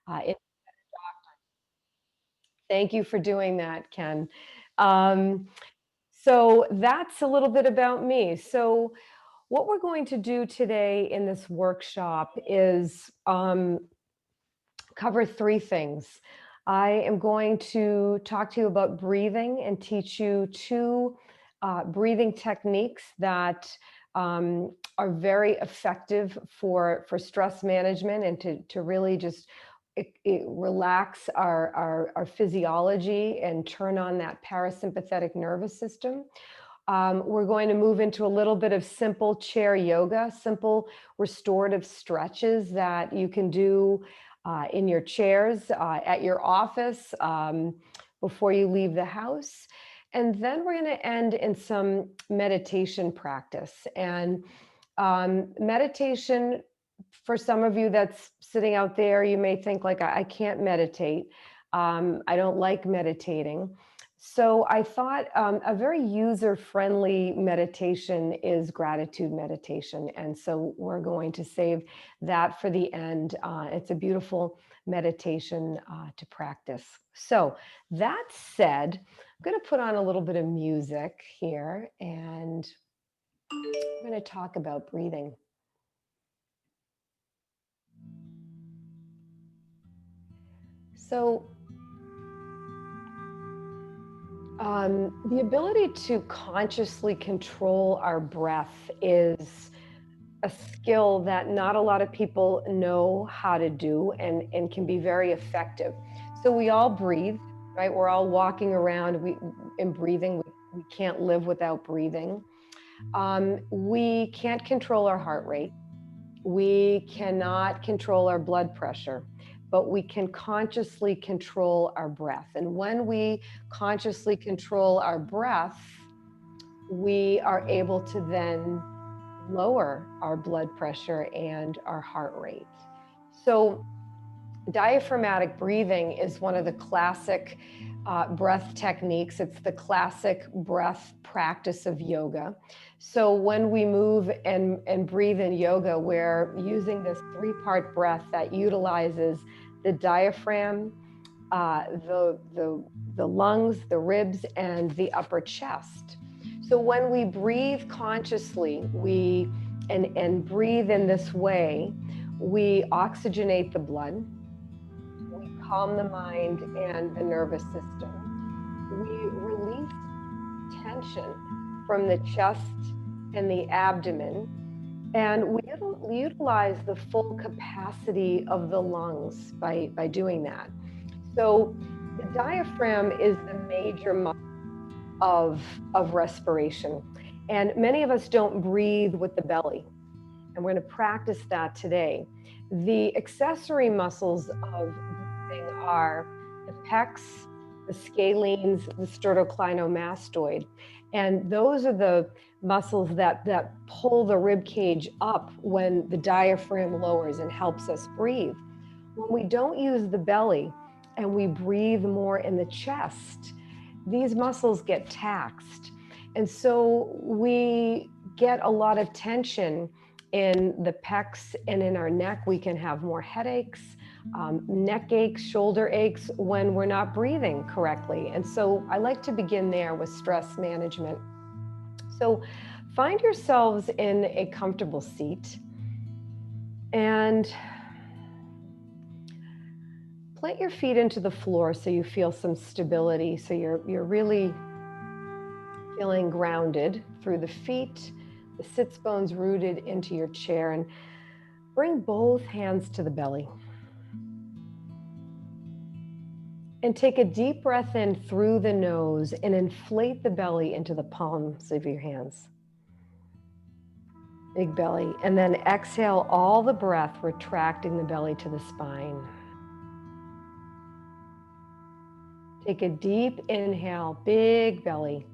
It, thank you for doing that, Ken. Um, so that's a little bit about me. So what we're going to do today in this workshop is cover three things. I am going to talk to you about breathing and teach you two breathing techniques that are very effective for stress management and to really just relax our physiology and turn on that parasympathetic nervous system. We're going to move into a little bit of simple chair yoga, simple restorative stretches that you can do in your chairs, at your office, before you leave the house. And then we're going to end in some meditation practice. And meditation, for some of you that's sitting out there, you may think like, I can't meditate. I don't like meditating. So I thought a very user-friendly meditation is gratitude meditation. And so we're going to save that for the end. It's a beautiful meditation to practice. So that said, I'm going to put on a little bit of music here and I'm going to talk about breathing. So the ability to consciously control our breath is a skill that not a lot of people know how to do and can be very effective. So we all breathe, right? We're all walking around and breathing. We can't live without breathing. We can't control our heart rate. We cannot control our blood pressure, but we can consciously control our breath. And when we consciously control our breath, we are able to then lower our blood pressure and our heart rate. So diaphragmatic breathing is one of the classic breath techniques. It's the classic breath practice of yoga. So when we move and breathe in yoga, we're using this three-part breath that utilizes the diaphragm, the lungs, the ribs, and the upper chest. So when we breathe consciously, and breathe in this way, we oxygenate the blood, we calm the mind and the nervous system. We release tension from the chest and the abdomen, and we utilize the full capacity of the lungs by doing that. So the diaphragm is the major muscle of respiration. And many of us don't breathe with the belly. And we're going to practice that today. The accessory muscles of breathing are the pecs, the scalenes, the sternocleidomastoid. And those are the muscles that pull the rib cage up when the diaphragm lowers and helps us breathe. When we don't use the belly and we breathe more in the chest, these muscles get taxed. And so we get a lot of tension in the pecs and in our neck. We can have more headaches, neck aches, shoulder aches when we're not breathing correctly. And so I like to begin there with stress management. So find yourselves in a comfortable seat and plant your feet into the floor so you feel some stability. So you're really feeling grounded through the feet, the sits bones rooted into your chair, and bring both hands to the belly. And take a deep breath in through the nose and inflate the belly into the palms of your hands. Big belly. And then exhale all the breath, retracting the belly to the spine. Take a deep inhale, big belly.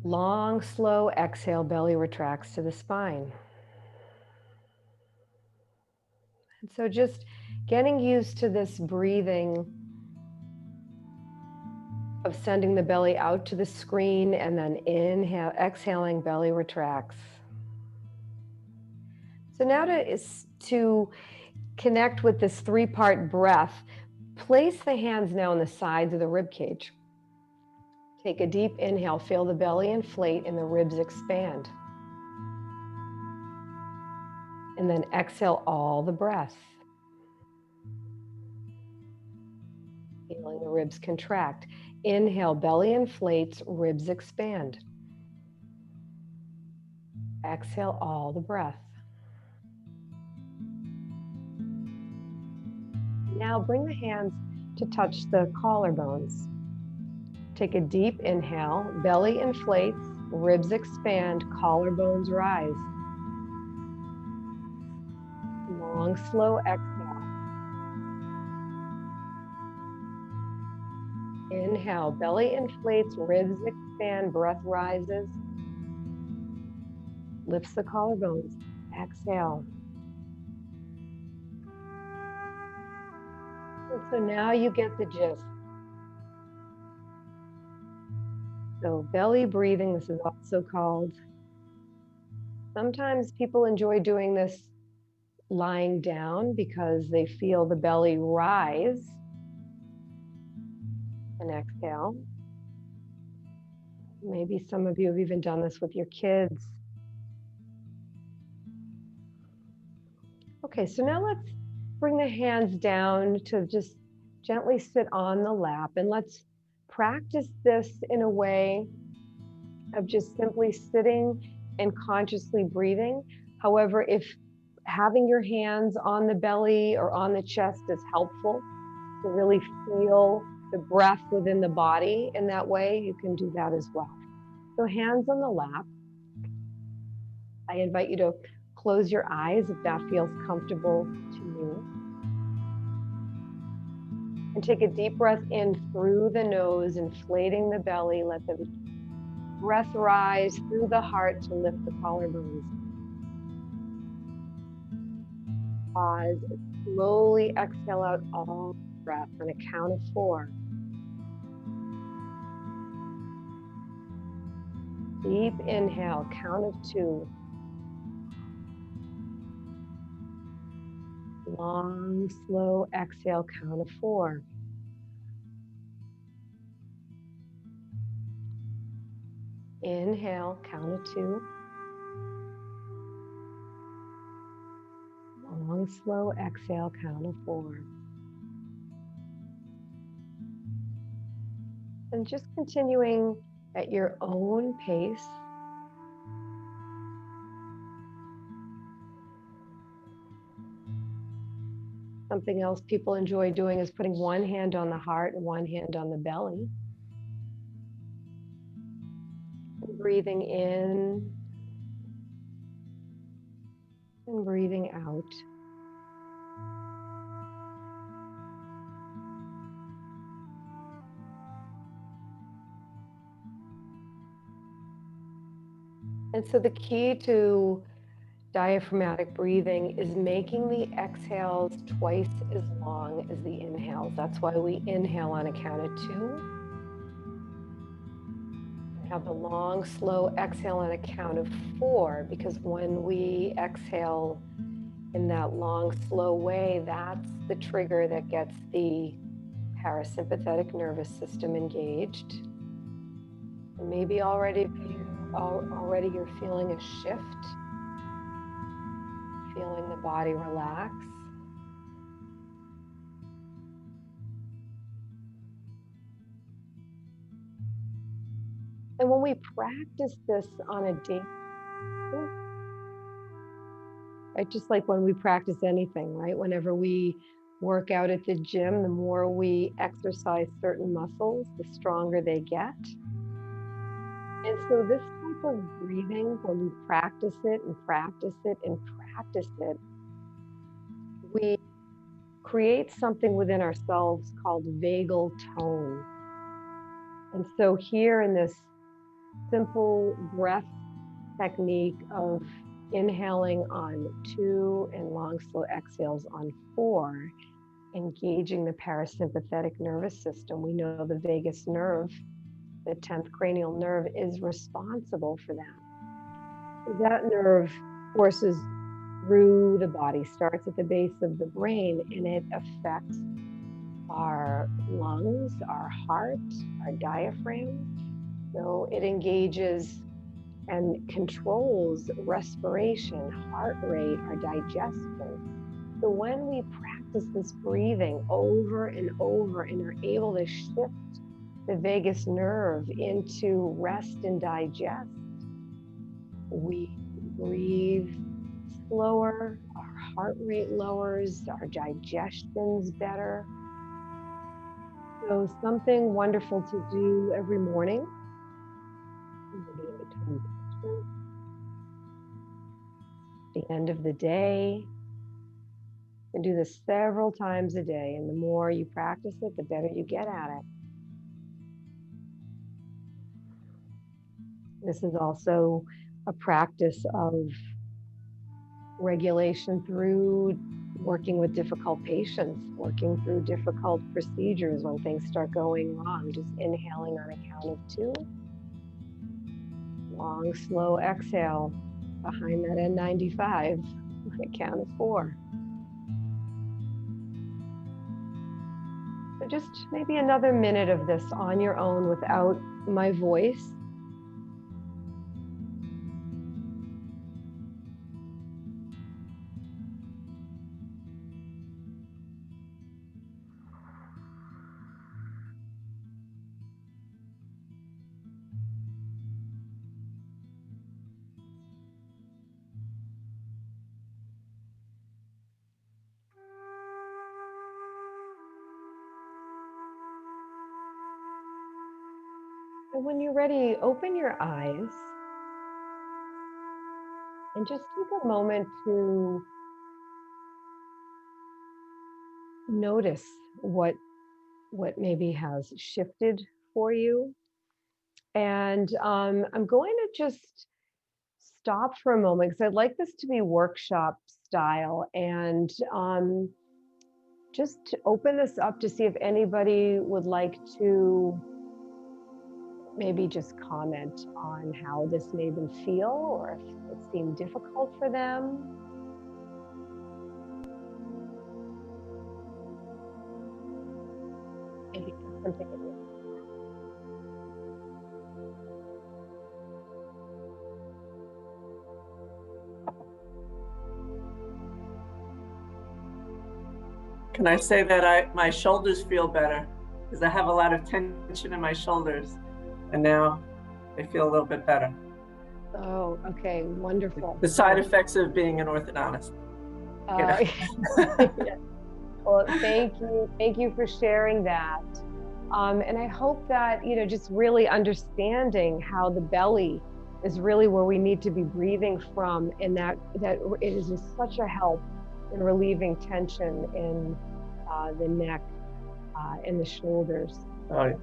Long, slow exhale, belly retracts to the spine. And so just getting used to this breathing of sending the belly out to the screen and then exhaling, belly retracts. So now to connect with this three-part breath, place the hands now on the sides of the rib cage. Take a deep inhale, feel the belly inflate and the ribs expand. And then exhale all the breath. Feeling the ribs contract. Inhale, belly inflates, ribs expand. Exhale all the breath. Now bring the hands to touch the collarbones. Take a deep inhale, belly inflates, ribs expand, collarbones rise. Long, slow exhale. Inhale, belly inflates, ribs expand, breath rises. Lifts the collarbones. Exhale. And so now you get the gist. So belly breathing, this is also called. Sometimes people enjoy doing this lying down because they feel the belly rise. And exhale. Maybe some of you have even done this with your kids. Okay, so now let's bring the hands down to just gently sit on the lap, and let's practice this in a way of just simply sitting and consciously breathing. However, if having your hands on the belly or on the chest is helpful to really feel the breath within the body in that way, you can do that as well. So hands on the lap. I invite you to close your eyes if that feels comfortable to you. And take a deep breath in through the nose, inflating the belly. Let the breath rise through the heart to lift the collarbones. Pause. Slowly exhale out all breath on a count of 4. Deep inhale, count of 2. Long, slow exhale, count of 4. Inhale, count of 2. Long, slow exhale, count of 4. And just continuing at your own pace. Something else people enjoy doing is putting one hand on the heart and one hand on the belly. Breathing in and breathing out. And so the key to diaphragmatic breathing is making the exhales twice as long as the inhales. That's why we inhale on a count of 2. Have the long, slow exhale on a count of 4, because when we exhale in that long, slow way, that's the trigger that gets the parasympathetic nervous system engaged. And maybe already you're feeling a shift, feeling the body relax. And when we practice this on a daily basis, right, just like when we practice anything, right? Whenever we work out at the gym, the more we exercise certain muscles, the stronger they get. And so this type of breathing, when we practice it and practice it and practice it, we create something within ourselves called vagal tone. And so here in this simple breath technique of inhaling on 2 and long, slow exhales on 4, engaging the parasympathetic nervous system. We know the vagus nerve, the 10th cranial nerve, is responsible for that. That nerve forces through the body, starts at the base of the brain, and it affects our lungs, our heart, our diaphragm. So it engages and controls respiration, heart rate, our digestion. So when we practice this breathing over and over and are able to shift the vagus nerve into rest and digest, we breathe slower, our heart rate lowers, our digestion's better. So something wonderful to do every morning. Maybe in between sessions. At the end of the day. You can do this several times a day, and the more you practice it, the better you get at it. This is also a practice of regulation through working with difficult patients, working through difficult procedures when things start going wrong. Just inhaling on a count of 2. Long, slow exhale behind that N95 on a count of 4. So just maybe another minute of this on your own without my voice. And when you're ready, open your eyes and just take a moment to notice what maybe has shifted for you. And I'm going to just stop for a moment because I'd like this to be workshop style, and just to open this up to see if anybody would like to maybe just comment on how this made them feel, or if it seemed difficult for them. Maybe something in your Can I say that my shoulders feel better because I have a lot of tension in my shoulders, and now they feel a little bit better. Oh, okay, wonderful. The side effects of being an orthodontist. Yeah. Well, thank you for sharing that. And I hope that, just really understanding how the belly is really where we need to be breathing from, and that it is just such a help in relieving tension in the neck and the shoulders. Oh,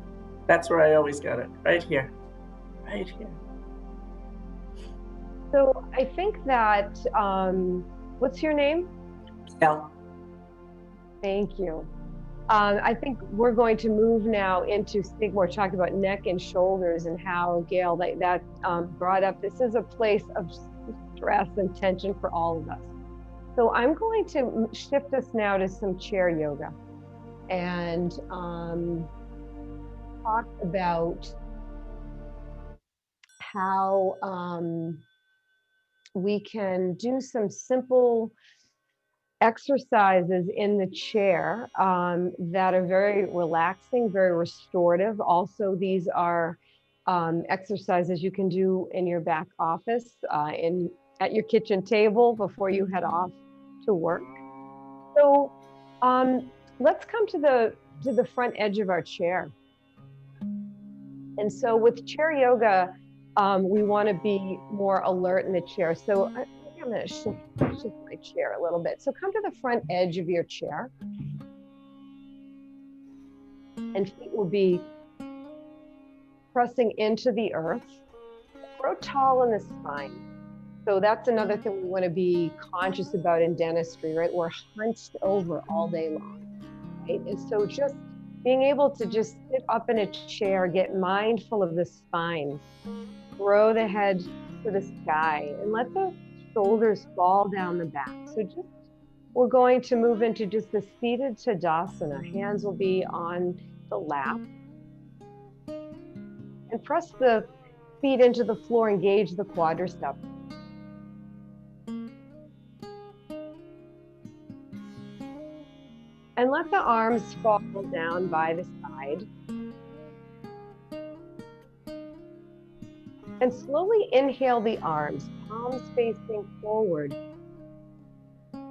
that's where I always get it, right here. So I think that, what's your name? Gail. Thank you. I think we're going to move now into we're talking about neck and shoulders, and how, Gail, that brought up, this is a place of stress and tension for all of us. So I'm going to shift us now to some chair yoga and talk about how we can do some simple exercises in the chair that are very relaxing, very restorative. Also, these are exercises you can do in your back office, at your kitchen table before you head off to work. So let's come to the front edge of our chair. And so with chair yoga, we want to be more alert in the chair. So I'm going to shift my chair a little bit. So come to the front edge of your chair, and feet will be pressing into the earth. Grow tall in the spine. So that's another thing we want to be conscious about in dentistry, right? We're hunched over all day long, right? And so just being able to just sit up in a chair, get mindful of the spine, grow the head to the sky, and let the shoulders fall down the back. So we're going to move into just the seated Tadasana. Hands will be on the lap. And press the feet into the floor, engage the quadriceps. And let the arms fall down by the side. And slowly inhale the arms, palms facing forward,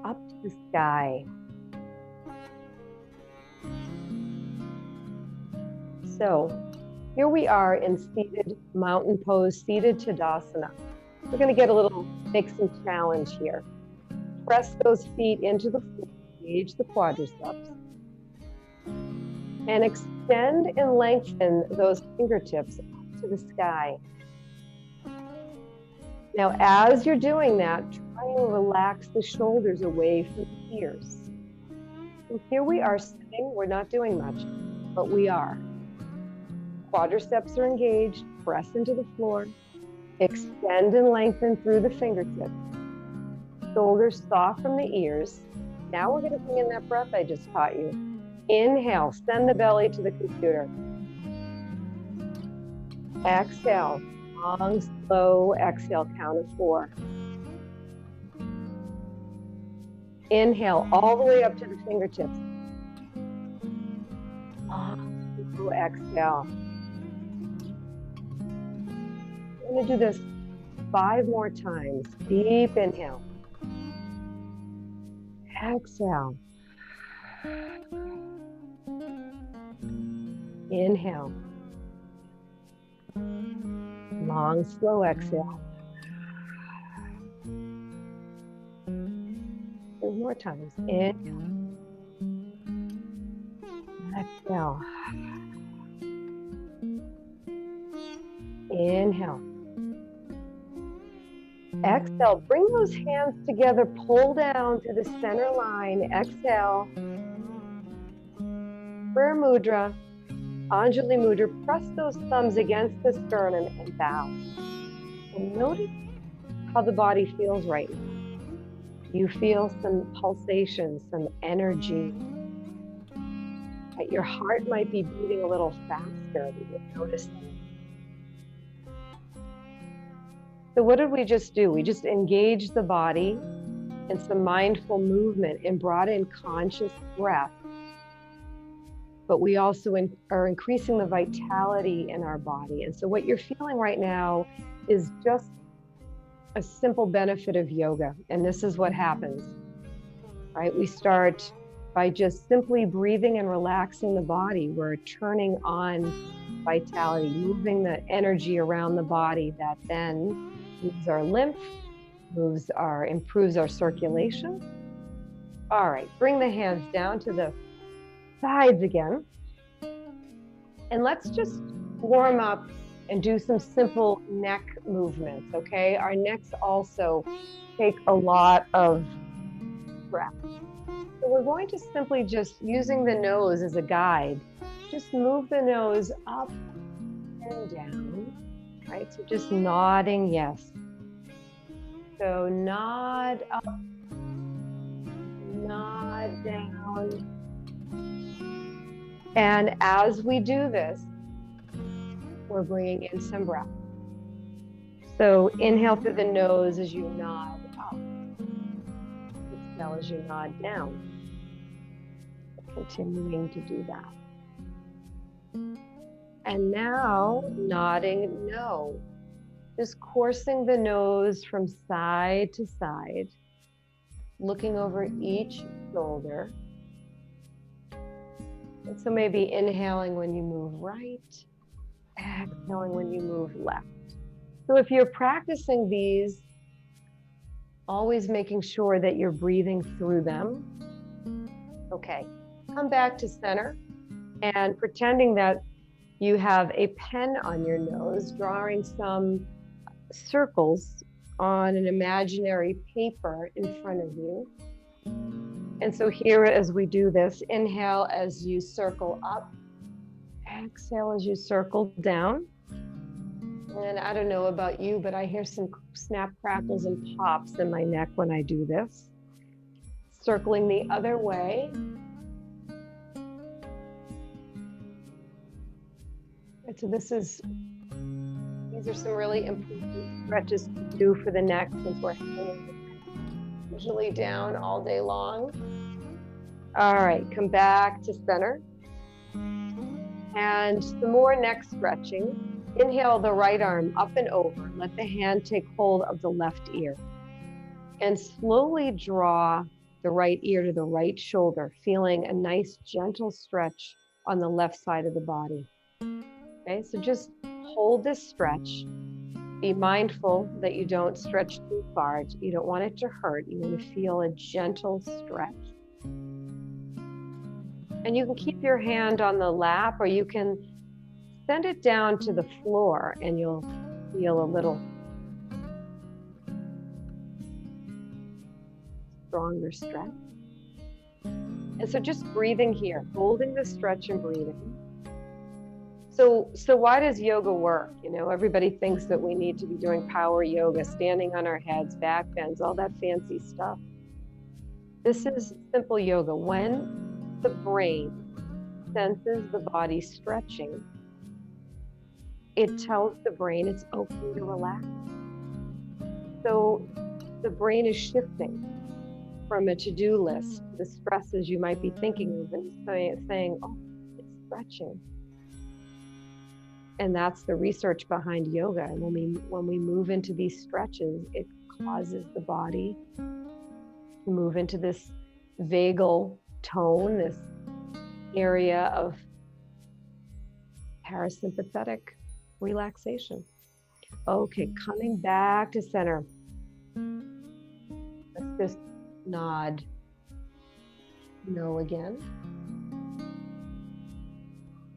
up to the sky. So here we are in seated mountain pose, seated Tadasana. We're going to make some challenge here. Press those feet into the floor, engage the quadriceps, and extend and lengthen those fingertips up to the sky. Now, as you're doing that, try and relax the shoulders away from the ears. So here we are sitting, we're not doing much, but we are. Quadriceps are engaged, press into the floor, extend and lengthen through the fingertips. Shoulders soft from the ears. Now we're going to bring in that breath I just taught you. Inhale, send the belly to the computer. Exhale, long, slow exhale, count of 4. Inhale all the way up to the fingertips. Long, slow exhale. I'm going to do this 5 more times. Deep inhale. Exhale. Inhale. Long, slow exhale. 2 more times. Inhale. Exhale. Inhale. Exhale, bring those hands together, pull down to the center line. Exhale. Prayer Mudra, Anjali Mudra, press those thumbs against the sternum and bow. And notice how the body feels right now. You feel some pulsations, some energy. Your heart might be beating a little faster. You notice that. So what did we just do? We just engaged the body in some mindful movement and brought in conscious breath. But we also are increasing the vitality in our body. And so what you're feeling right now is just a simple benefit of yoga. And this is what happens, right? We start by just simply breathing and relaxing the body. We're turning on vitality, moving the energy around the body that then moves our lymph, improves our circulation. All right, bring the hands down to the sides again. And let's just warm up and do some simple neck movements, okay? Our necks also take a lot of breath. So we're going to simply just, using the nose as a guide, just move the nose up and down, right? So just nodding yes. So nod up, nod down. And as we do this, we're bringing in some breath. So inhale through the nose as you nod up. Exhale as you nod down. Continuing to do that. And now nodding no. Just coursing the nose from side to side, looking over each shoulder. And so maybe inhaling when you move right, exhaling when you move left. So if you're practicing these, always making sure that you're breathing through them. Okay, come back to center and pretending that you have a pen on your nose, drawing some circles on an imaginary paper in front of you. And so here, as we do this, inhale as you circle up, exhale as you circle down. And I don't know about you, but I hear some snap, crackles, and pops in my neck when I do this. Circling the other way. And so these are some really important stretches to do for the neck since we're hanging usually down all day long. All right, come back to center. And some more neck stretching. Inhale the right arm up and over. Let the hand take hold of the left ear. And slowly draw the right ear to the right shoulder, feeling a nice gentle stretch on the left side of the body. Okay, so just hold this stretch. Be mindful that you don't stretch too far. You don't want it to hurt. You want to feel a gentle stretch. And you can keep your hand on the lap, or you can send it down to the floor and you'll feel a little stronger stretch. And so just breathing here, holding the stretch and breathing. So why does yoga work? You know, everybody thinks that we need to be doing power yoga, standing on our heads, back bends, all that fancy stuff. This is simple yoga. When the brain senses the body stretching, it tells the brain it's okay to relax. So the brain is shifting from a to-do list to the stresses you might be thinking of and saying, oh, it's stretching. And that's the research behind yoga. And when we move into these stretches, it causes the body to move into this vagal tone, this area of parasympathetic relaxation. Okay, coming back to center. Let's just nod no again.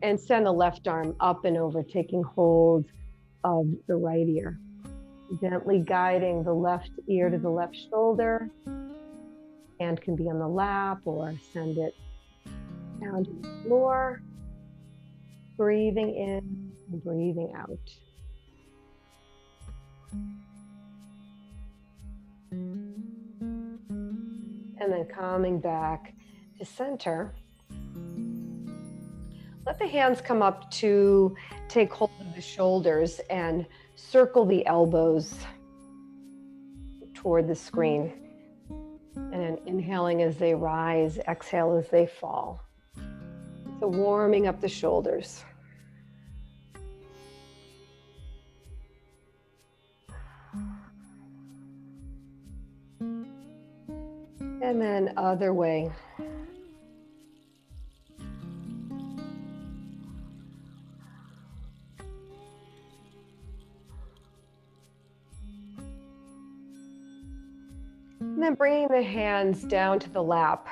And send the left arm up and over, taking hold of the right ear. Gently guiding the left ear to the left shoulder. Hand can be on the lap or send it down to the floor. Breathing in and breathing out. And then coming back to center. Let the hands come up to take hold of the shoulders and circle the elbows toward the screen. And then inhaling as they rise, exhale as they fall. So warming up the shoulders. And then other way. And then bringing the hands down to the lap.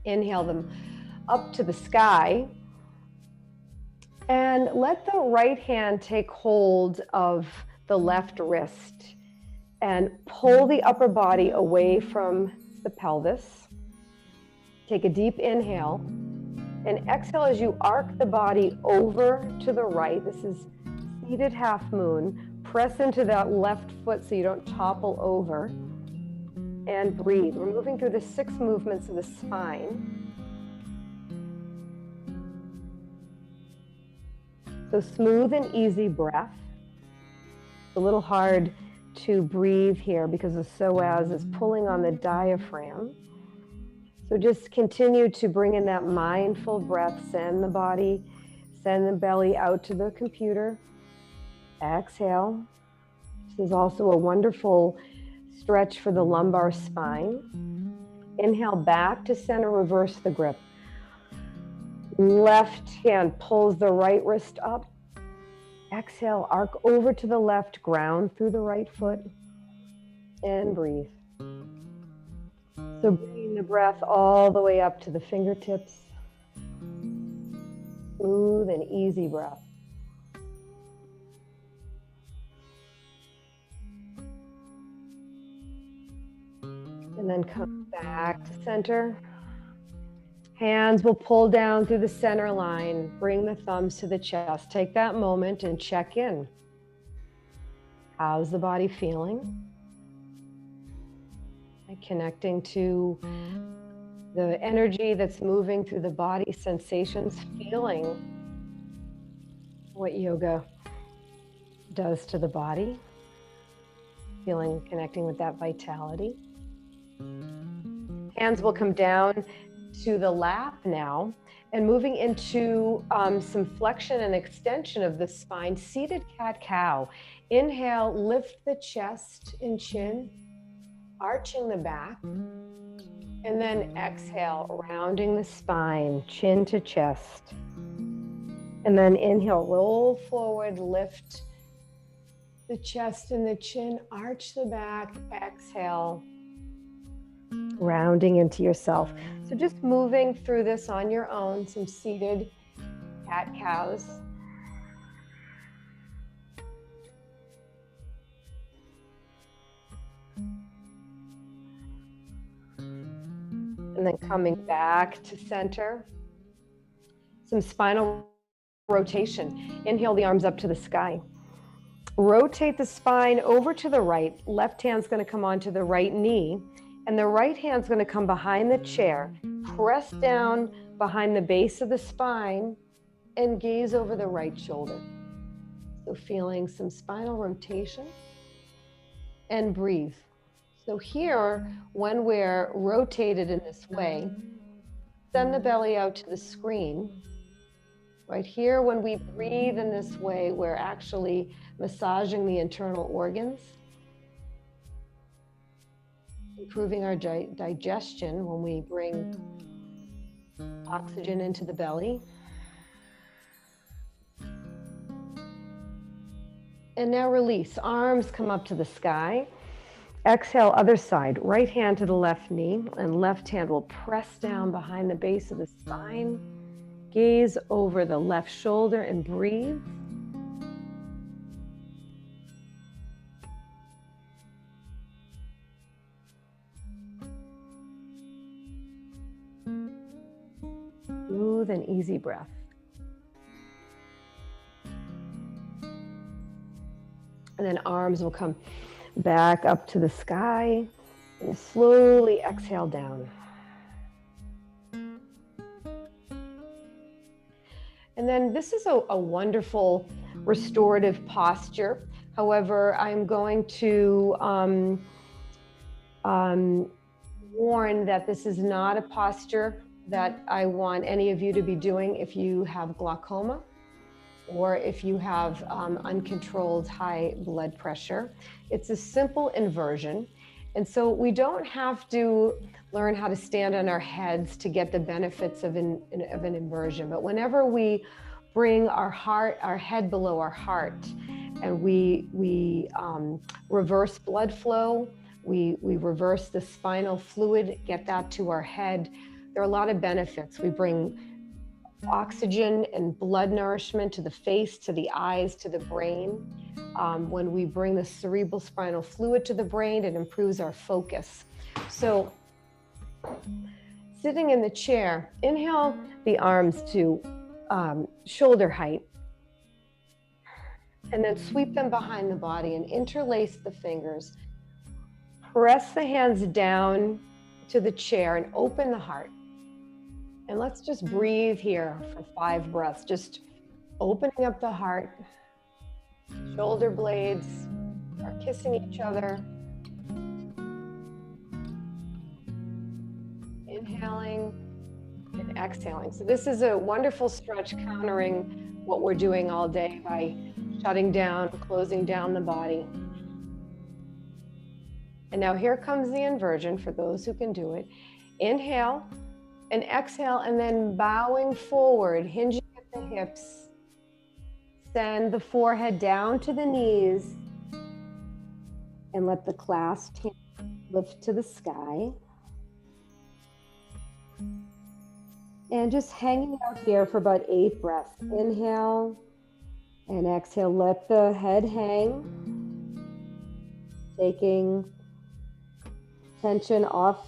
Inhale them up to the sky. And let the right hand take hold of the left wrist and pull the upper body away from the pelvis. Take a deep inhale and exhale as you arc the body over to the right. This is seated half moon. Press into that left foot so you don't topple over. And breathe. We're moving through the 6 movements of the spine. So smooth and easy breath. It's a little hard to breathe here because the psoas is pulling on the diaphragm. So just continue to bring in that mindful breath. Send the belly out to the computer. Exhale. This is also a wonderful stretch for the lumbar spine. Inhale back to center, reverse the grip. Left hand pulls the right wrist up. Exhale, arc over to the left, ground through the right foot, and breathe. So bringing the breath all the way up to the fingertips. Smooth and easy breath. And then come back to center. Hands will pull down through the center line. Bring the thumbs to the chest. Take that moment and check in. How's the body feeling? And connecting to the energy that's moving through the body, sensations, feeling what yoga does to the body. Feeling, connecting with that vitality. Hands will come down to the lap now, and moving into some flexion and extension of the spine, seated cat-cow. Inhale, lift the chest and chin, arching the back, and then exhale, rounding the spine, chin to chest. And then inhale, roll forward, lift the chest and the chin, arch the back, exhale, rounding into yourself. So just moving through this on your own, some seated cat-cows. And then coming back to center. Some spinal rotation. Inhale the arms up to the sky. Rotate the spine over to the right. Left hand's going to come onto the right knee. And the right hand's going to come behind the chair. Press down behind the base of the spine and gaze over the right shoulder. So feeling some spinal rotation. And breathe. So here, when we're rotated in this way, send the belly out to the screen. Right here, when we breathe in this way, we're actually massaging the internal organs, improving our digestion when we bring oxygen into the belly. And now release. Arms come up to the sky. Exhale, other side. Right hand to the left knee, and left hand will press down behind the base of the spine. Gaze over the left shoulder and breathe. Smooth and easy breath. And then arms will come back up to the sky and slowly exhale down. And then this is a wonderful restorative posture. However, I'm going to warn that this is not a posture that I want any of you to be doing if you have glaucoma or if you have uncontrolled high blood pressure. It's a simple inversion. And so we don't have to learn how to stand on our heads to get the benefits of an inversion. But whenever we bring our head below our heart, and we reverse blood flow, we reverse the spinal fluid, get that to our head, there are a lot of benefits. We bring oxygen and blood nourishment to the face, to the eyes, to the brain. When we bring the cerebral spinal fluid to the brain, it improves our focus. So sitting in the chair, inhale the arms to shoulder height, and then sweep them behind the body and interlace the fingers. Press the hands down to the chair and open the heart. And let's just breathe here for 5 breaths, just opening up the heart. Shoulder blades are kissing each other. Inhaling and exhaling. So this is a wonderful stretch countering what we're doing all day by shutting down, closing down the body. And now here comes the inversion for those who can do it. Inhale and exhale, and then bowing forward, hinging at the hips. Send the forehead down to the knees and let the clasped hand lift to the sky. And just hanging out here for about 8 breaths. Inhale and exhale, let the head hang. Taking tension off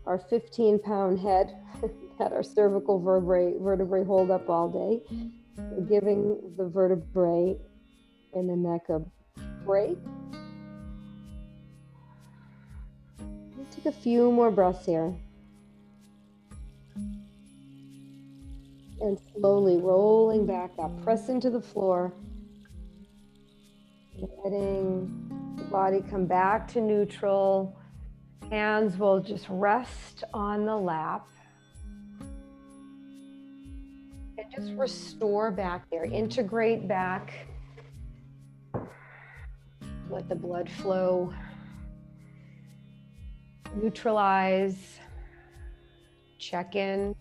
our 15-pound head had our cervical vertebrae hold up all day. So giving the vertebrae in the neck a break. We'll take a few more breaths here. And slowly rolling back up, press into the floor, letting the body come back to neutral. Hands will just rest on the lap. And just restore back there, integrate back. Let the blood flow. Neutralize. Check in.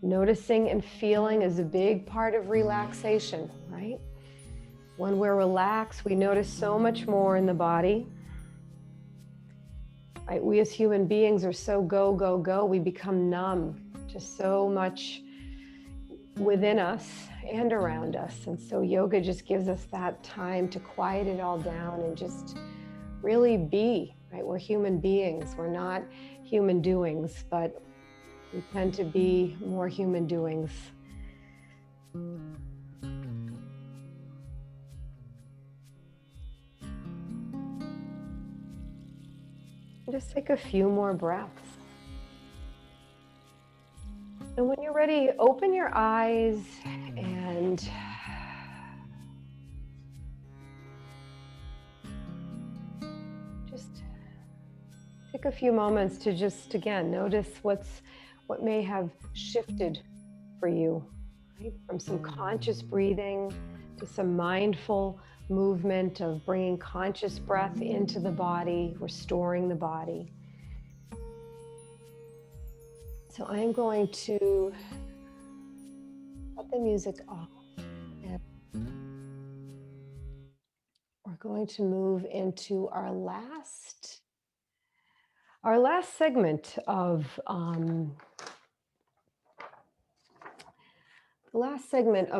Noticing and feeling is a big part of relaxation, right? When we're relaxed, we notice so much more in the body. Right? We as human beings are so go, go, go. We become numb to so much within us and around us. And so yoga just gives us that time to quiet it all down and just really be, right? We're human beings. We're not human doings, but we tend to be more human doings. Just take a few more breaths. And when you're ready, open your eyes and just take a few moments to just, again, notice what may have shifted for you, right? From some conscious breathing to some mindful movement of bringing conscious breath into the body, restoring the body. So I'm going to cut the music off, and we're going to move into our last segment of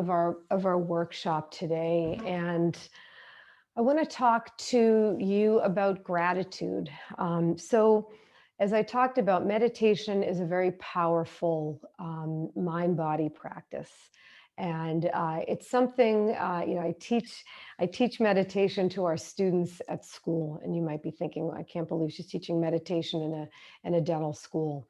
our workshop today, and I want to talk to you about gratitude. So as I talked about, meditation is a very powerful mind-body practice. And it's something, I teach meditation to our students at school. And you might be thinking, well, I can't believe she's teaching meditation in a dental school.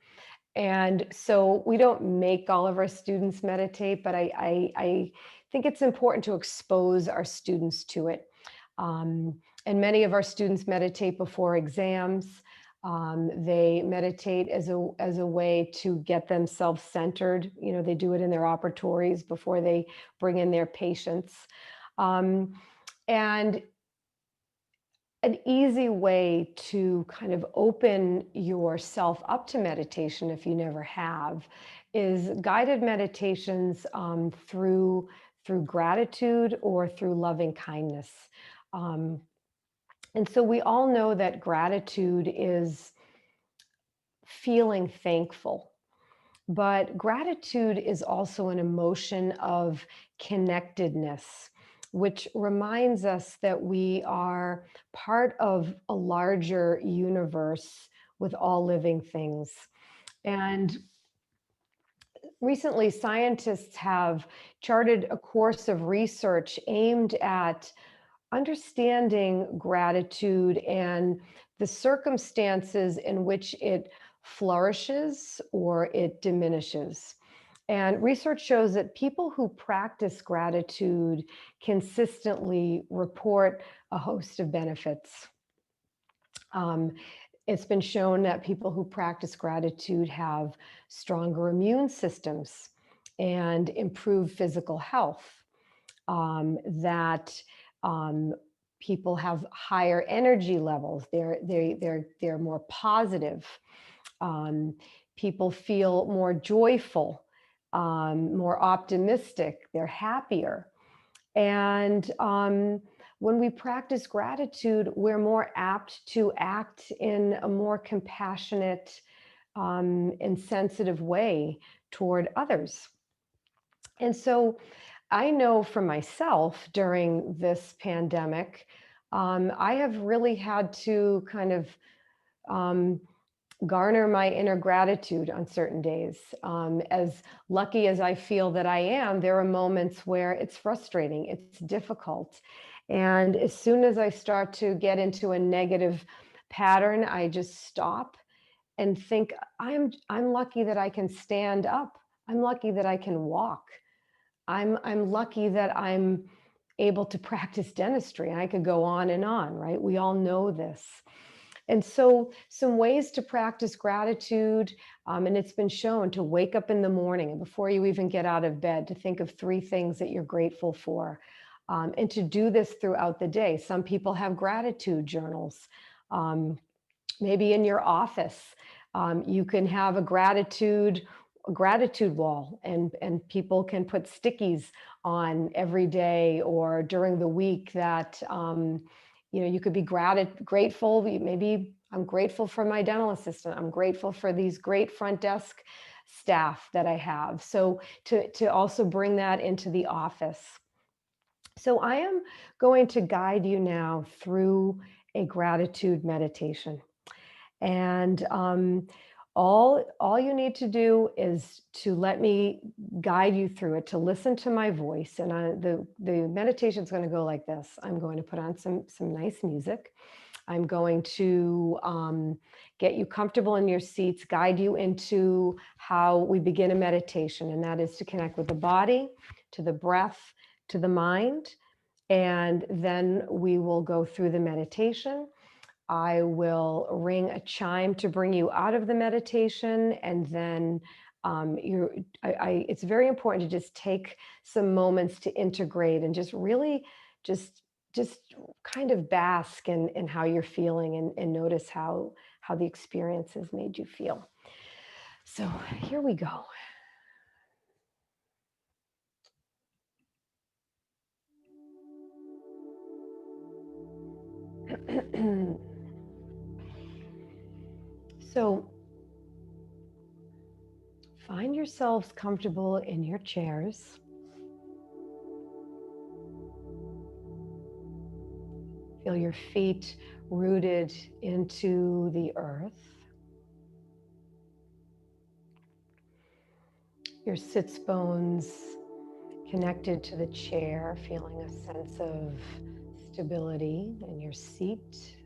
And so we don't make all of our students meditate, but I think it's important to expose our students to it. And many of our students meditate before exams. They meditate as a way to get themselves centered. They do it in their operatories before they bring in their patients. And an easy way to kind of open yourself up to meditation, if you never have, is guided meditations through gratitude or through loving kindness. And so we all know that gratitude is feeling thankful, but gratitude is also an emotion of connectedness, which reminds us that we are part of a larger universe with all living things. And recently, scientists have charted a course of research aimed at understanding gratitude and the circumstances in which it flourishes or it diminishes. And research shows that people who practice gratitude consistently report a host of benefits. It's been shown that people who practice gratitude have stronger immune systems and improved physical health, that people have higher energy levels. They're more positive. People feel more joyful, more optimistic. They're happier. And when we practice gratitude, we're more apt to act in a more compassionate and sensitive way toward others. And so I know for myself during this pandemic, I have really had to kind of garner my inner gratitude on certain days. As lucky as I feel that I am, there are moments where it's frustrating, it's difficult. And as soon as I start to get into a negative pattern, I just stop and think, I'm lucky that I can stand up. I'm lucky that I can walk. I'm lucky that I'm able to practice dentistry. And I could go on, right? We all know this. And so, some ways to practice gratitude, and it's been shown to wake up in the morning and before you even get out of bed, to think of 3 things that you're grateful for, and to do this throughout the day. Some people have gratitude journals. Maybe in your office, you can have a gratitude wall, and people can put stickies on every day or during the week that you could be grateful. Maybe I'm grateful for my dental assistant. I'm grateful for these great front desk staff that I have. So to also bring that into the office. So I am going to guide you now through a gratitude meditation. And all you need to do is to let me guide you through it, to listen to my voice. And the meditation is going to go like this. I'm going to put on some nice music. I'm going to get you comfortable in your seats, guide you into how we begin a meditation, and that is to connect with the body, to the breath, to the mind, and then we will go through the meditation. I will ring a chime to bring you out of the meditation, and then it's very important to just take some moments to integrate and just really just kind of bask in how you're feeling, and notice how the experience has made you feel. So here we go. So find yourselves comfortable in your chairs. Feel your feet rooted into the earth. Your sits bones connected to the chair, feeling a sense of stability in your seat.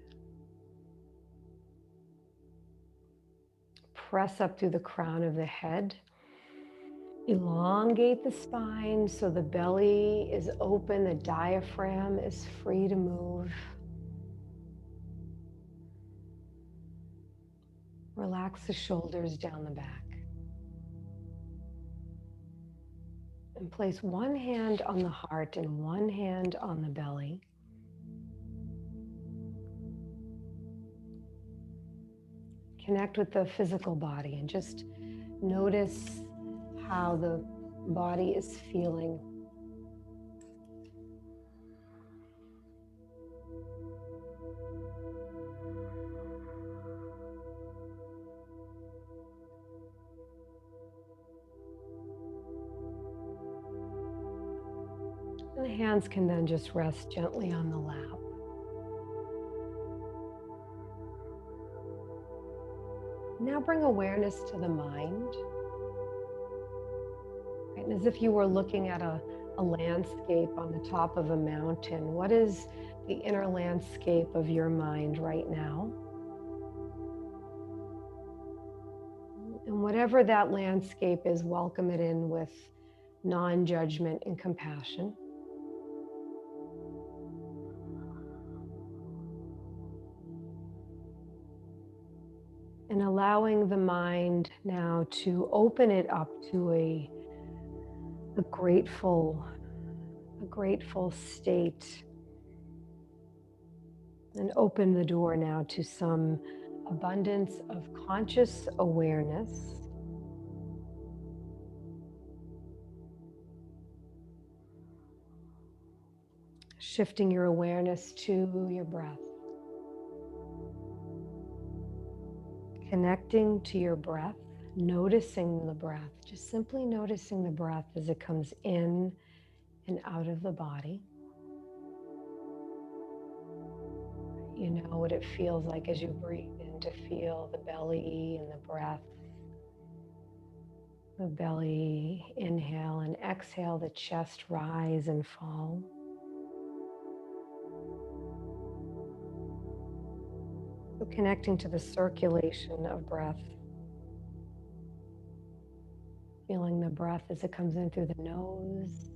Press up through the crown of the head. Elongate the spine so the belly is open, the diaphragm is free to move. Relax the shoulders down the back. And place one hand on the heart and one hand on the belly. Connect with the physical body and just notice how the body is feeling. And the hands can then just rest gently on the lap. Now bring awareness to the mind. Right? And as if you were looking at a landscape on the top of a mountain, what is the inner landscape of your mind right now? And whatever that landscape is, welcome it in with non-judgment and compassion. And allowing the mind now to open it up to a grateful state. And open the door now to some abundance of conscious awareness. Shifting your awareness to your breath. Connecting to your breath, noticing the breath, just simply noticing the breath as it comes in and out of the body. You know what it feels like as you breathe in begin to feel the belly and the breath. The belly, inhale and exhale, the chest rise and fall. So connecting to the circulation of breath. Feeling the breath as it comes in through the nose.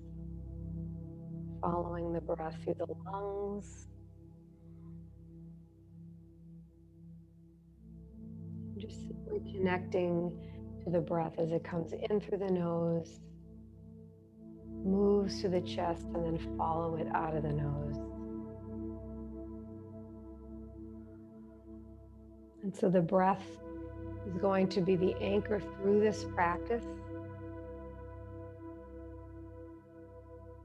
Following the breath through the lungs. Just simply connecting to the breath as it comes in through the nose, moves to the chest, and then follow it out of the nose. And so the breath is going to be the anchor through this practice.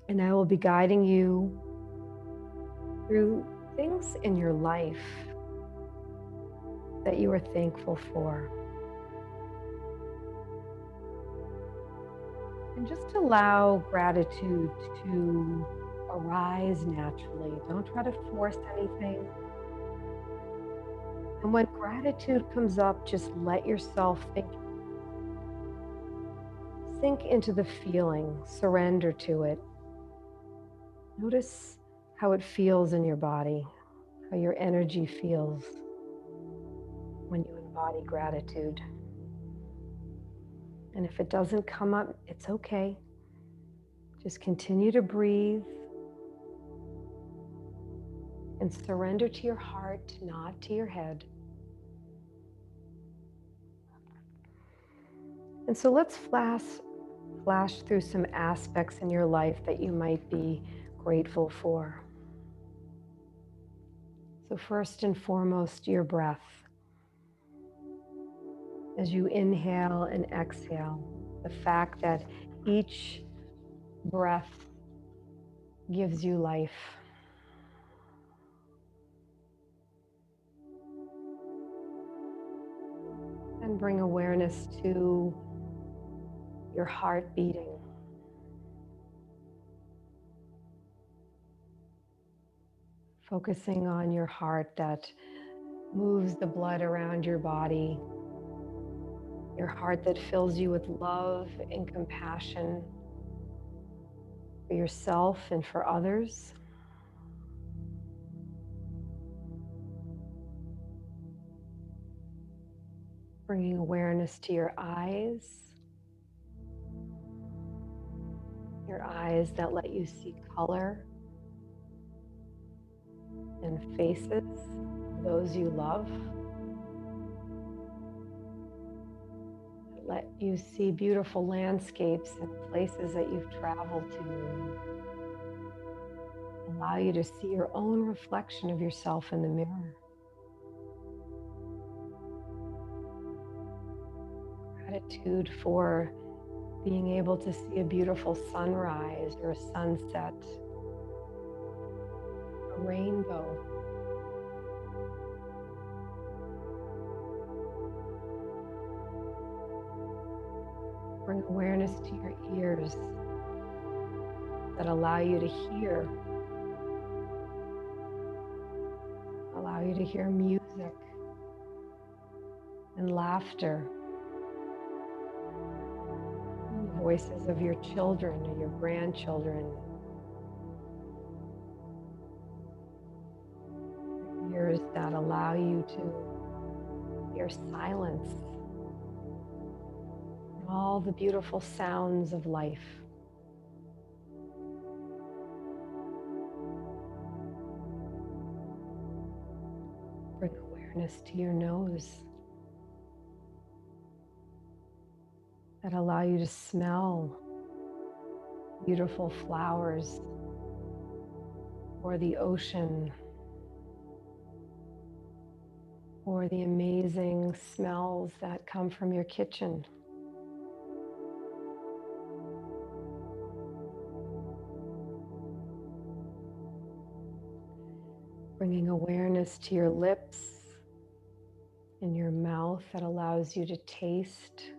And I will be guiding you through things in your life that you are thankful for. And just allow gratitude to arise naturally. Don't try to force anything. And when gratitude comes up, just let yourself sink into the feeling, surrender to it. Notice how it feels in your body, how your energy feels when you embody gratitude. And if it doesn't come up, it's okay. Just continue to breathe and surrender to your heart, not to your head. And so let's flash through some aspects in your life that you might be grateful for. So first and foremost, your breath. As you inhale and exhale, the fact that each breath gives you life. And bring awareness to your heart beating. Focusing on your heart that moves the blood around your body. Your heart that fills you with love and compassion for yourself and for others. Bringing awareness to your eyes that let you see color and faces of those you love. That let you see beautiful landscapes and places that you've traveled to. Allow you to see your own reflection of yourself in the mirror. Gratitude for being able to see a beautiful sunrise or a sunset, a rainbow. Bring awareness to your ears that allow you to hear. Allow you to hear music and laughter. And the voices of your children or your grandchildren. Ears that allow you to hear silence. And all the beautiful sounds of life. Bring awareness to your nose that allow you to smell beautiful flowers or the ocean or the amazing smells that come from your kitchen. Bringing awareness to your lips and your mouth that allows you to taste.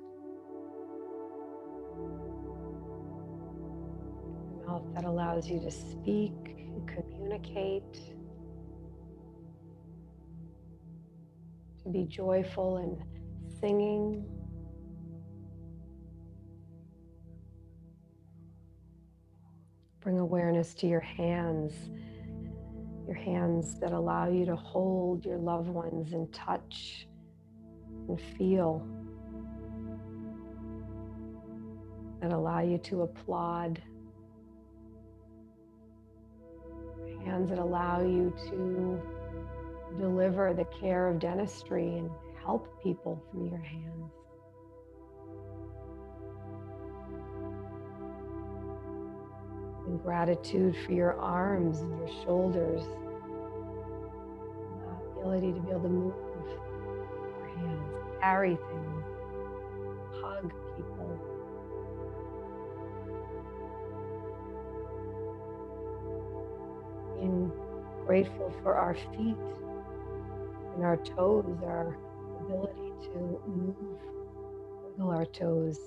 A mouth that allows you to speak and communicate. to be joyful and singing. Bring awareness to your hands that allow you to hold your loved ones and touch and feel, that allow you to applaud, hands that allow you to deliver the care of dentistry and help people through your hands. And gratitude for your arms and your shoulders, the ability to be able to move your hands, carry things, hug people. Being grateful for our feet and our toes, our ability to move, wiggle our toes,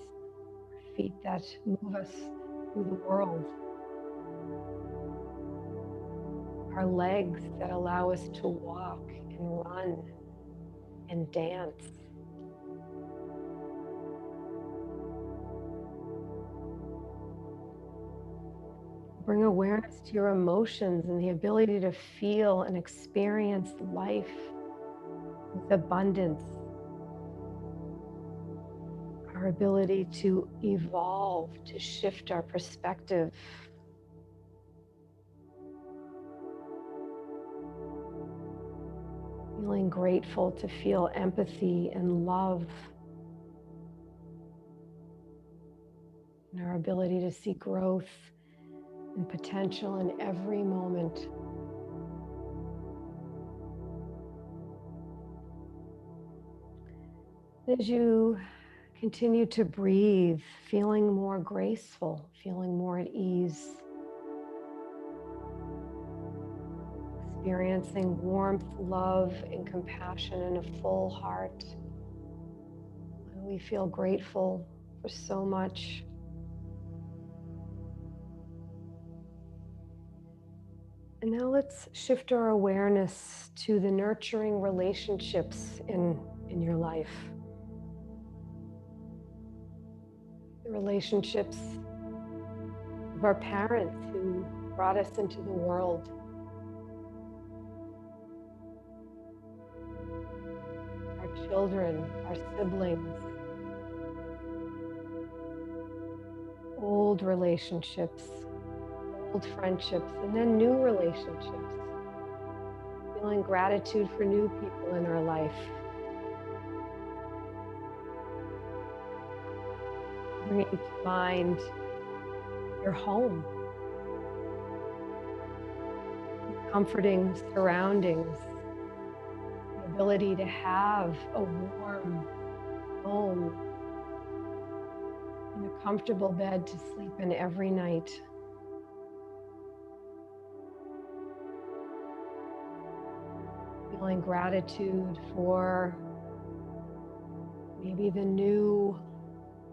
our feet that move us through the world, our legs that allow us to walk and run and dance. Bring awareness to your emotions and the ability to feel and experience life with abundance. Our ability to evolve, to shift our perspective. Feeling grateful to feel empathy and love. And our ability to see growth and potential in every moment. As you continue to breathe, feeling more graceful, feeling more at ease, experiencing warmth, love, and compassion in a full heart. And we feel grateful for so much. And now let's shift our awareness to the nurturing relationships in your life. The relationships of our parents who brought us into the world. Our children, our siblings. Old relationships, old friendships, and then new relationships. Feeling gratitude for new people in our life. Bringing to mind your home, comforting surroundings, the ability to have a warm home and a comfortable bed to sleep in every night. Feeling gratitude for maybe the new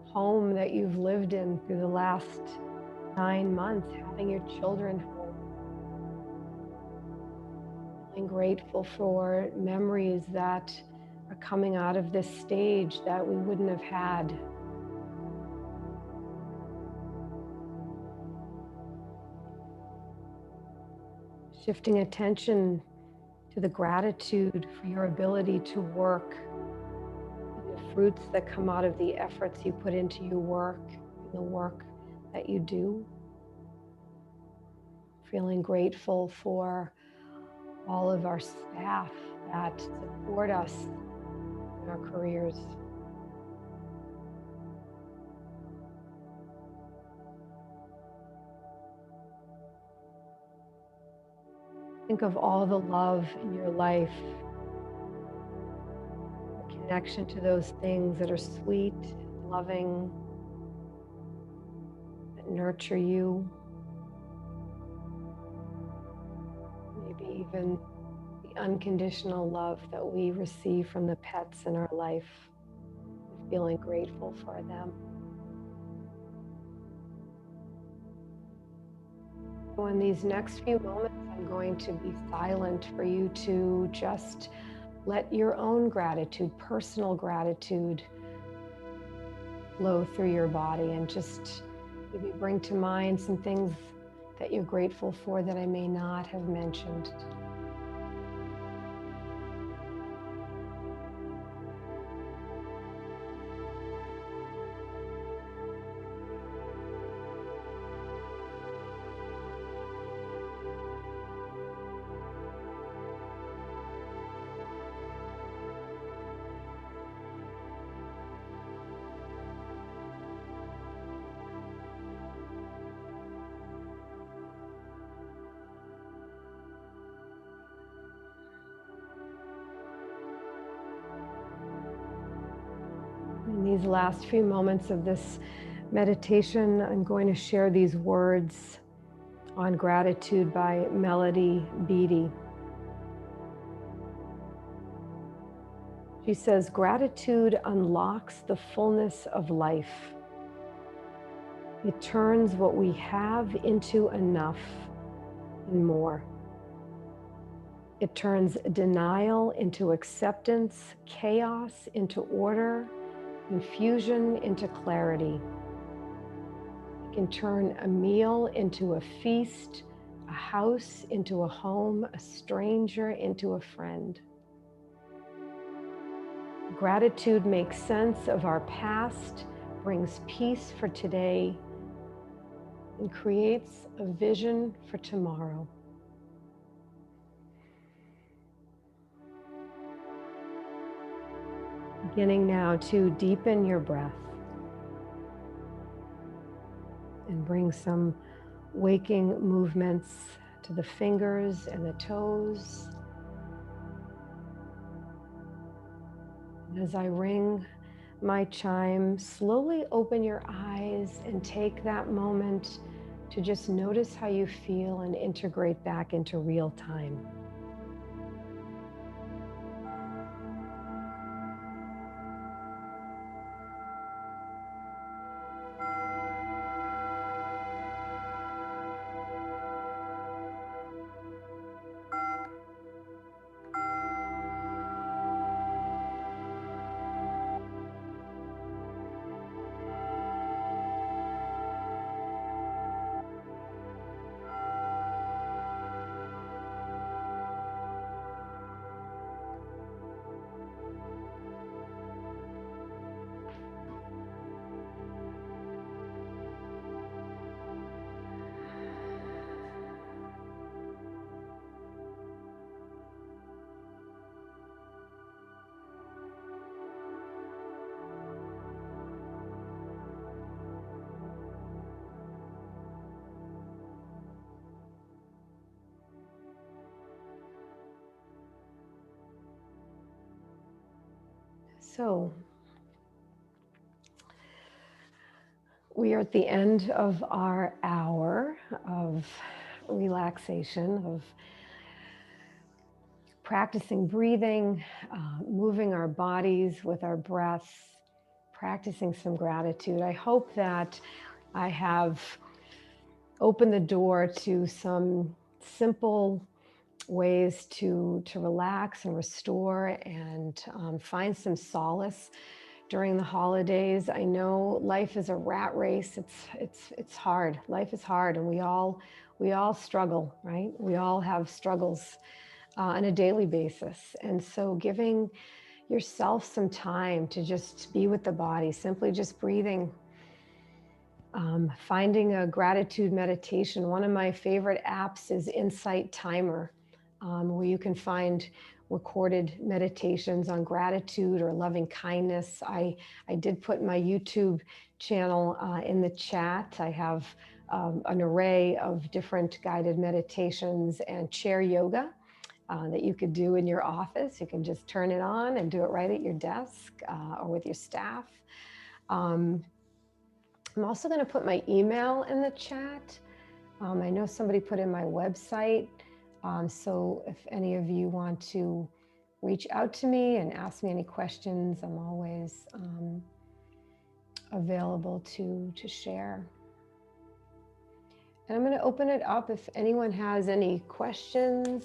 home that you've lived in through the last 9 months, having your children home. Feeling grateful for memories that are coming out of this stage that we wouldn't have had. Shifting attention to the gratitude for your ability to work, and the fruits that come out of the efforts you put into your work, and the work that you do. Feeling grateful for all of our staff that support us in our careers. Think of all the love in your life, the connection to those things that are sweet, loving, that nurture you. Maybe even the unconditional love that we receive from the pets in our life, feeling grateful for them. So in these next few moments, I'm going to be silent for you to just let your own gratitude, personal gratitude, flow through your body, and just maybe bring to mind some things that you're grateful for that I may not have mentioned. In these last few moments of this meditation, I'm going to share these words on gratitude by Melody Beattie. She says, "Gratitude unlocks the fullness of life. It turns what we have into enough and more. It turns denial into acceptance, chaos into order, confusion into clarity. It can turn a meal into a feast, a house into a home, a stranger into a friend. Gratitude makes sense of our past, brings peace for today, and creates a vision for tomorrow." Beginning now to deepen your breath and bring some waking movements to the fingers and the toes. And as I ring my chime, slowly open your eyes and take that moment to just notice how you feel and integrate back into real time. So, we are at the end of our hour of relaxation, of practicing breathing, moving our bodies with our breaths, practicing some gratitude. I hope that I have opened the door to some simple ways to relax and restore and find some solace during the holidays. I know life is a rat race. It's hard. Life is hard, and we all struggle, right? We all have struggles on a daily basis. And so giving yourself some time to just be with the body, simply just breathing, finding a gratitude meditation. One of my favorite apps is Insight Timer, where you can find recorded meditations on gratitude or loving kindness. I did put my YouTube channel in the chat. I have an array of different guided meditations and chair yoga that you could do in your office. You can just turn it on and do it right at your desk or with your staff. I'm also going to put my email in the chat. I know somebody put in my website. So if any of you want to reach out to me and ask me any questions, I'm always available to share. And I'm going to open it up if anyone has any questions.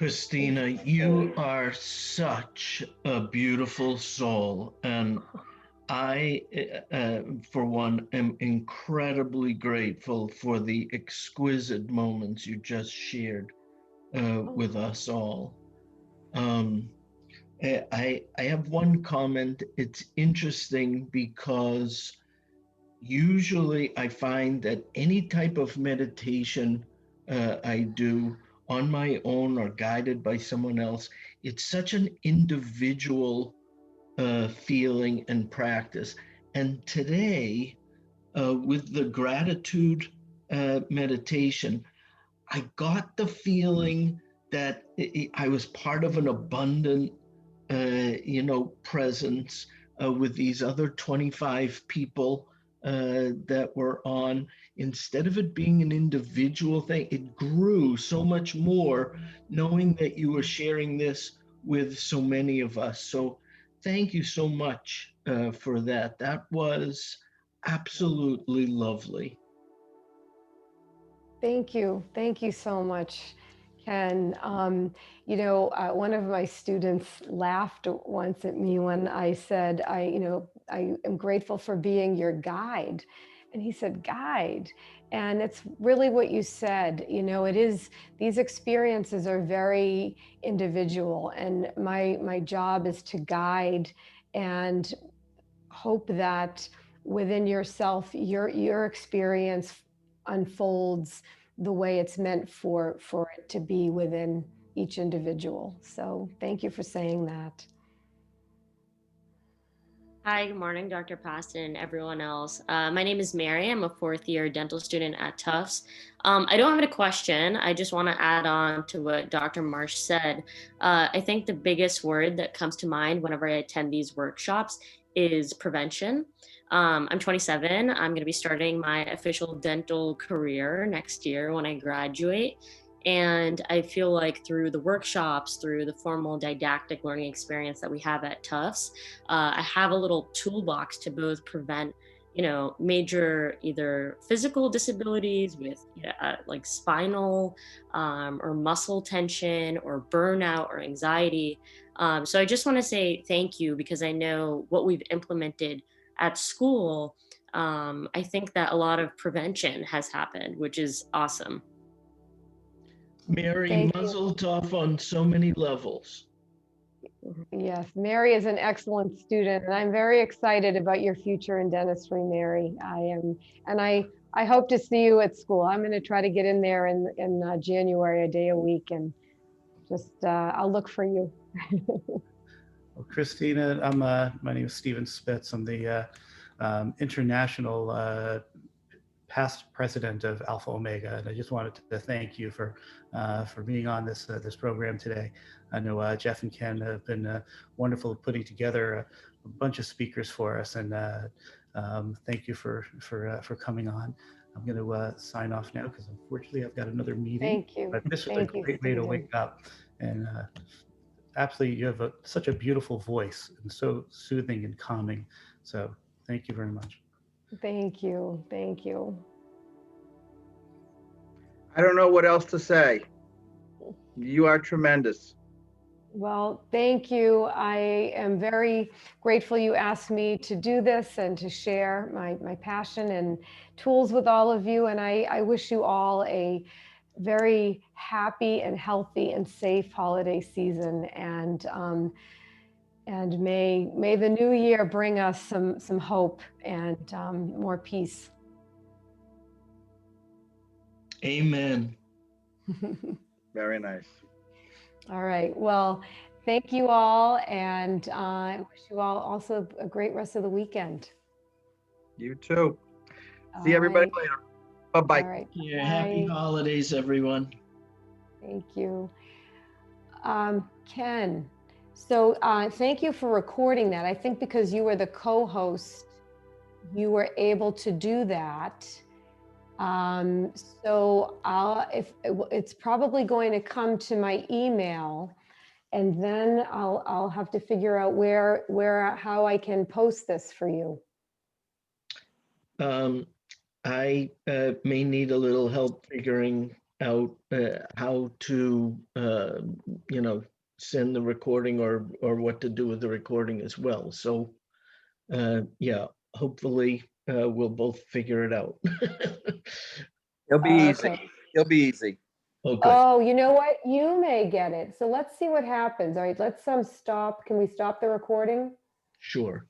Christina, you are such a beautiful soul. And I, for one, am incredibly grateful for the exquisite moments you just shared with us all. Um, I have one comment. It's interesting because usually I find that any type of meditation I do on my own or guided by someone else, it's such an individual feeling and practice. And today, with the gratitude meditation, I got the feeling that I was part of an abundant, presence with these other 25 people that were on. Instead of it being an individual thing, it grew so much more knowing that you were sharing this with so many of us. So thank you so much for that. That was absolutely lovely. Thank you. Thank you so much, Ken. One of my students laughed once at me when I said, I am grateful for being your guide. And he said, guide. And it's really what you said. It is, these experiences are very individual. And my job is to guide and hope that within yourself, your experience unfolds the way it's meant for it to be within each individual. So thank you for saying that. Hi, good morning, Dr. Pastan and everyone else. My name is Mary. I'm a fourth year dental student at Tufts. I don't have a question. I just want to add on to what Dr. Marsh said. I think the biggest word that comes to mind whenever I attend these workshops is prevention. I'm 27. I'm going to be starting my official dental career next year when I graduate. And I feel like through the workshops, through the formal didactic learning experience that we have at Tufts, I have a little toolbox to both prevent, major either physical disabilities with like spinal or muscle tension or burnout or anxiety. So I just want to say thank you because I know what we've implemented at school. I think that a lot of prevention has happened, which is awesome. Mary, muzzle tough on so many levels. Yes, Mary is an excellent student, and I'm very excited about your future in dentistry, Mary. I am, and I hope to see you at school. I'm going to try to get in there in January, a day a week, and just I'll look for you. Well, Christina, my name is Stephen Spitz. I'm the international past president of Alpha Omega, and I just wanted to thank you for being on this program today. I know Jeff and Ken have been wonderful at putting together a bunch of speakers for us, and thank you for coming on. I'm going to sign off now because unfortunately I've got another meeting. Thank you. But this was a great way to wake up, and absolutely, you have such a beautiful voice and so soothing and calming. So thank you very much. Thank you. Thank you. I don't know what else to say. You are tremendous. Well, thank you. I am very grateful you asked me to do this and to share my passion and tools with all of you. And I wish you all a very happy and healthy and safe holiday season. And may the new year bring us some hope and more peace. Amen. Very nice. All right. Well, thank you all. And I wish you all also a great rest of the weekend. You too. See everybody later. Bye-bye. All right. Yeah, happy holidays, everyone. Thank you. Ken, so thank you for recording that. I think because you were the co-host, you were able to do that. So if it's probably going to come to my email, and then I'll have to figure out how I can post this for you. I may need a little help figuring out how to, send the recording or what to do with the recording as well. So, yeah, hopefully we'll both figure it out. It'll be easy. Okay. It'll be easy. Okay. Oh, you know what? You may get it. So let's see what happens. All right, let's stop. Can we stop the recording? Sure.